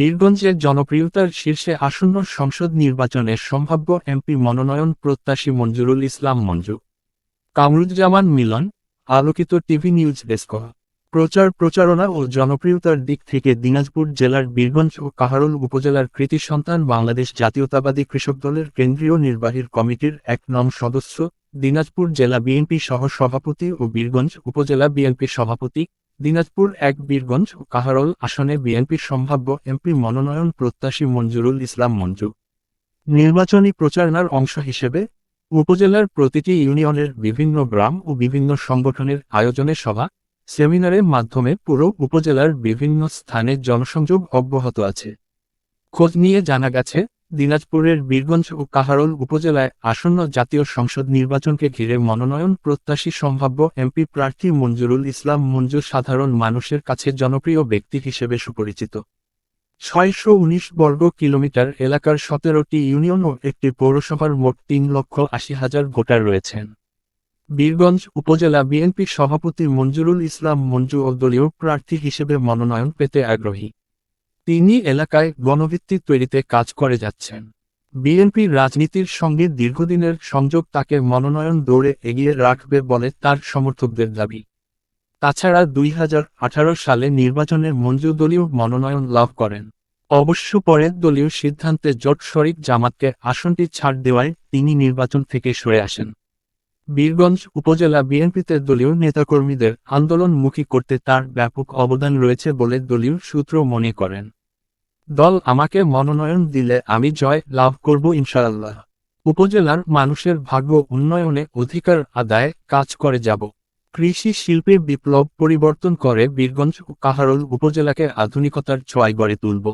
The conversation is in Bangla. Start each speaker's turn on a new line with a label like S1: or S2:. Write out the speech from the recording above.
S1: বীরগঞ্জের জনপ্রিয়তার শীর্ষে আসন্ন সংসদ নির্বাচনে সম্ভাব্য এমপি মনোনয়ন প্রত্যাশী মঞ্জুরুল ইসলাম মঞ্জু। কামরুজ্জামান মিলন, আলোকিত টিভি নিউজ ডেস্ক। প্রচারণা ও জনপ্রিয়তার দিক থেকে দিনাজপুর জেলার বীরগঞ্জ ও কাহারোল উপজেলার কৃতি সন্তান বাংলাদেশ জাতীয়তাবাদী কৃষক দলের কেন্দ্রীয় নির্বাহী কমিটির ১ নং সদস্য, দিনাজপুর জেলা বিএনপি সহ সভাপতি ও বীরগঞ্জ উপজেলা বিএনপি সভাপতি, দিনাজপুর ১ বীরগঞ্জ ও কাহারোল আসনে বিএনপির সম্ভাব্য এমপি মনোনয়ন প্রত্যাশী মঞ্জুরুল ইসলাম মঞ্জু। নির্বাচনী প্রচারণার অংশ হিসেবে উপজেলার প্রতিটি ইউনিয়নের বিভিন্ন গ্রাম ও বিভিন্ন সংগঠনের আয়োজনে সভা, সেমিনারের মাধ্যমে পুরো উপজেলার বিভিন্ন স্থানে জনসংযোগ অব্যাহত আছে। খোঁজ নিয়ে জানা গেছে, দিনাজপুরের বীরগঞ্জ ও কাহারোল উপজেলায় আসন্ন জাতীয় সংসদ নির্বাচনকে ঘিরে মনোনয়ন প্রত্যাশী সম্ভাব্য এমপি প্রার্থী মঞ্জুরুল ইসলাম মঞ্জু সাধারণ মানুষের কাছে জনপ্রিয় ব্যক্তি হিসেবে সুপরিচিত। ৬১৯ বর্গ কিলোমিটার এলাকার ১৭টি ইউনিয়ন ও একটি পৌরসভার মোট ৩,৮০,০০০ ভোটার রয়েছেন। বীরগঞ্জ উপজেলা বিএনপি সভাপতি মঞ্জুরুল ইসলাম মঞ্জু দলীয় প্রার্থী হিসেবে মনোনয়ন পেতে আগ্রহী। তিনি এলাকায় গণভিত্তি তৈরিতে কাজ করে যাচ্ছেন। বিএনপির রাজনীতির সঙ্গে দীর্ঘদিনের সংযোগ তাকে মনোনয়ন দৌড়ে এগিয়ে রাখবে বলে তার সমর্থকদের দাবি। তাছাড়া ২০১৮ সালে নির্বাচনে মঞ্জু দলীয় মনোনয়ন লাভ করেন। অবশ্য পরে দলীয় সিদ্ধান্তে জোট শরিক জামাতকে আসনটি ছাড় দেওয়ায় তিনি নির্বাচন থেকে সরে আসেন। বীরগঞ্জ উপজেলা বিএনপিতে দলীয় নেতাকর্মীদের আন্দোলনমুখী করতে তার ব্যাপক অবদান রয়েছে বলে দলীয় সূত্র মনে করেন। দল আমাকে মনোনয়ন দিলে আমি জয় লাভ করব ইনশাআল্লাহ। উপজেলার মানুষের ভাগ্য উন্নয়নে অধিকার আদায়ে কাজ করে যাব। কৃষি শিল্পে বিপ্লব পরিবর্তন করে বীরগঞ্জ ও কাহারোল উপজেলাকে আধুনিকতার ছোঁয়ায় গড়ে তুলব।